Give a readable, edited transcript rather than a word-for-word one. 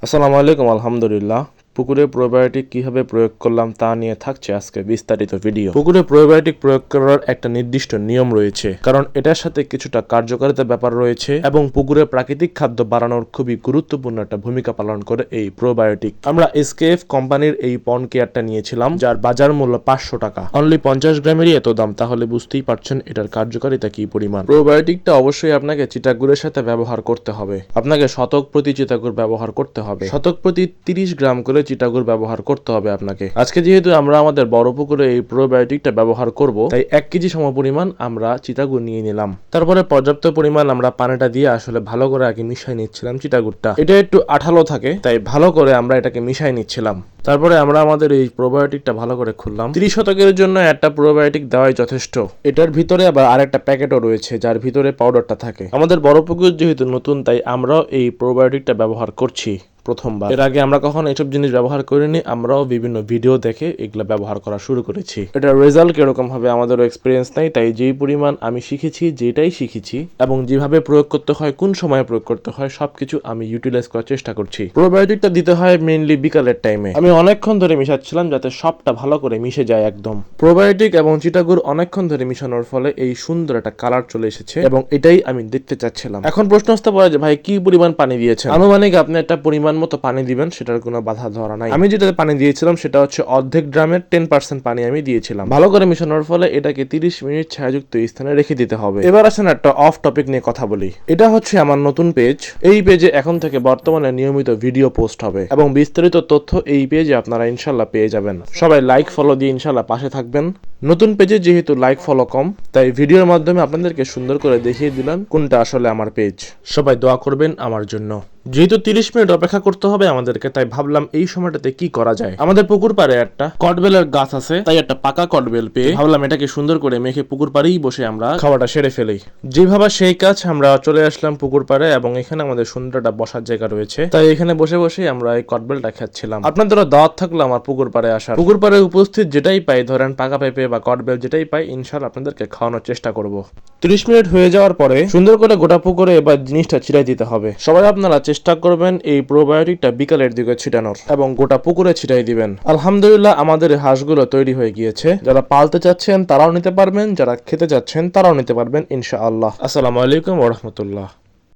আসসালামু আলাইকুম। আলহামদুলিল্লাহ। পুকুরে প্রোবায়োটিক কিভাবে প্রয়োগ করলাম তা নিয়ে থাকছে আজকে বিস্তারিত ভিডিও। পুকুরে প্রোবায়োটিক প্রয়োগ করার একটা নির্দিষ্ট নিয়ম রয়েছে, কারণ এটার সাথে কিছুটা কার্যকারিতা ব্যাপার রয়েছে এবং পুকুরে প্রাকৃতিক খাদ্য বাড়ানোর খুবই গুরুত্বপূর্ণ একটা ভূমিকা পালন করে এই প্রোবায়োটিক। আমরা এসকেএফ কোম্পানির এই পন কেয়ারটা নিয়েছিলাম, যার বাজার মূল্য 500 টাকা। অনলি 50 গ্রামেরই এত দাম, তাহলে বুঝতেই পারছেন এটার কার্যকারিতা কি পরিমাণ। প্রোবায়োটিকটা অবশ্যই আপনাকে চিটাগুড়ের সাথে ব্যবহার করতে হবে। আপনাকে শতক প্রতি চিটাগুড় ব্যবহার করতে হবে। শতক প্রতি 30 গ্রাম করে চিটাগুড় ব্যবহার করতে হবে আপনাকে। আজকে যেহেতু আমরা আমাদের বড় পুকুরে এই প্রোবায়োটিকটা ব্যবহার করব, তাই 1 কেজি সম পরিমাণ আমরা চিটাগুড় নিয়ে নিলাম। তারপরে পর্যাপ্ত পরিমাণ আমরা পানিটা দিয়ে আসলে ভালো করে আগে মিশাই নিচ্ছিলাম চিটাগুড়টা। এটা একটু আঠালো থাকে, তাই ভালো করে আমরা এটাকে মিশাই নিচ্ছিলাম। তারপরে আমরা আমাদের এই প্রোবায়োটিকটা ভালো করে খুললাম। 30 শতকের জন্য একটা প্রোবায়োটিক দেওয়াই যথেষ্ট। এটার ভিতরে আবার আরেকটা প্যাকেটও রয়েছে, যার ভিতরে পাউডারটা থাকে। আমাদের বড় পুকুর যেহেতু নতুন, তাই আমরাও এই প্রোবায়োটিকটা ব্যবহার করছি প্রথমবার। এর আগে আমরা কখন এসব জিনিস ব্যবহার করিনি, আমরাও বিভিন্ন ভিডিও দেখে এগুলা ব্যবহার করা শুরু করেছি। এটার রেজাল্ট কিরকম হবে আমাদেরও এক্সপিরিয়েন্স নাই, তাই যেই পরিমাণ আমি শিখেছি, যেটাই শিখেছি এবং যেভাবে প্রয়োগ করতে হয়, কোন সময় প্রয়োগ করতে হয়, সবকিছু আমি ইউটিলাইজ করার চেষ্টা করছি। প্রোবায়োটিকটা দিতে হয় মেইনলি বিকালের টাইমে। আমি অনেকক্ষণ ধরে মিশাচ্ছিলাম যাতে সবটা ভালো করে মিশে যায় একদম। প্রোবায়োটিক এবং চিটাগুড় অনেকক্ষণ ধরে মিশানোর ফলে এই সুন্দর একটা কালার চলে এসেছে এবং এটাই আমি দেখতে চাচ্ছিলাম। এখন প্রশ্ন আসতে পারে যে ভাই কি পরিমাণ পানি দিয়েছেন। আনুমানিক আপনি একটা পরিমাণ মতো পানি দিবেন, সেটার কোনো বাধা ধরা নাই। আমি যেটাতে পানি দিয়েছিলাম সেটা হচ্ছে অর্ধেক ড্রামের 10% পানি আমি দিয়েছিলাম। ভালো করে মিশানোর ফলে এটাকে 30 মিনিট ছায়াযুক্ত স্থানে রেখে দিতে হবে। এবার আসেন একটা অফ টপিক নিয়ে কথা বলি। এটা হচ্ছে আমার নতুন পেজ। এই পেজে এখন থেকে বর্তমানে নিয়মিত ভিডিও পোস্ট হবে এবং বিস্তারিত তথ্য এই পেজে আপনারা ইনশাল্লাহ পেয়ে যাবেন। সবাই লাইক ফলো দিয়ে ইনশাল্লাহ পাশে থাকবেন। নতুন পেজে যেহেতু লাইক ফলো কম, তাই ভিডিওর মাধ্যমে আপনাদেরকে সুন্দর করে দেখিয়ে দিলাম কোনটা আসলে আমার পেজ। সবাই দোয়া করবেন আমার জন্য। যেহেতু 30 মিনিট অপেক্ষা করতে হবে আমাদেরকে, তাই ভাবলাম এই সময়টাতে কি করা যায়। আমাদের পুকুর পাড়ে একটা কটবেলের গাছ আছে, তাই একটা পাকা কটবেল পেয়ে ভাবলাম এটাকে সুন্দর করে মেখে পুকুর পাড়েই বসে আমরা খাওয়াটা সেরে ফেলি। যেভাবে সেই কাজ আমরা চলে আসলাম পুকুর পাড়ে এবং এখানে আমাদের সুন্দর একটা বসার জায়গা রয়েছে, তাই এখানে বসে বসে আমরা এই কটবেলটা খাচ্ছিলাম। আপনাদেরও দাওয়াত থাকলো আমার পুকুর পাড়ে আসার। পুকুর পাড়ে উপস্থিত যেটাই পাই, ধরেন পাকা পেঁপে বা কটবেল যেটাই পাই, ইনশাআল্লাহ আপনাদেরকে খাওয়ানোর চেষ্টা করব। 30 মিনিট হয়ে যাওয়ার পরে সুন্দর করে গোটা পুকুরে এবার জিনিসটা ছিটাই দিতে হবে। সবাই আপনারা চেষ্টা করবেন এই প্রোবায়োটিকটা বিকালের দিকে ছিটানোর এবং গোটা পুকুরে ছিটাই দিবেন। আলহামদুলিল্লাহ আমাদের হাঁসগুলো তৈরি হয়ে গিয়েছে। যারা পালতে চাচ্ছেন তারাও নিতে পারবেন, যারা খেতে চাচ্ছেন তারাও নিতে পারবেন ইনশাআল্লাহ। আসসালামু আলাইকুম ওয়া রাহমাতুল্লাহ।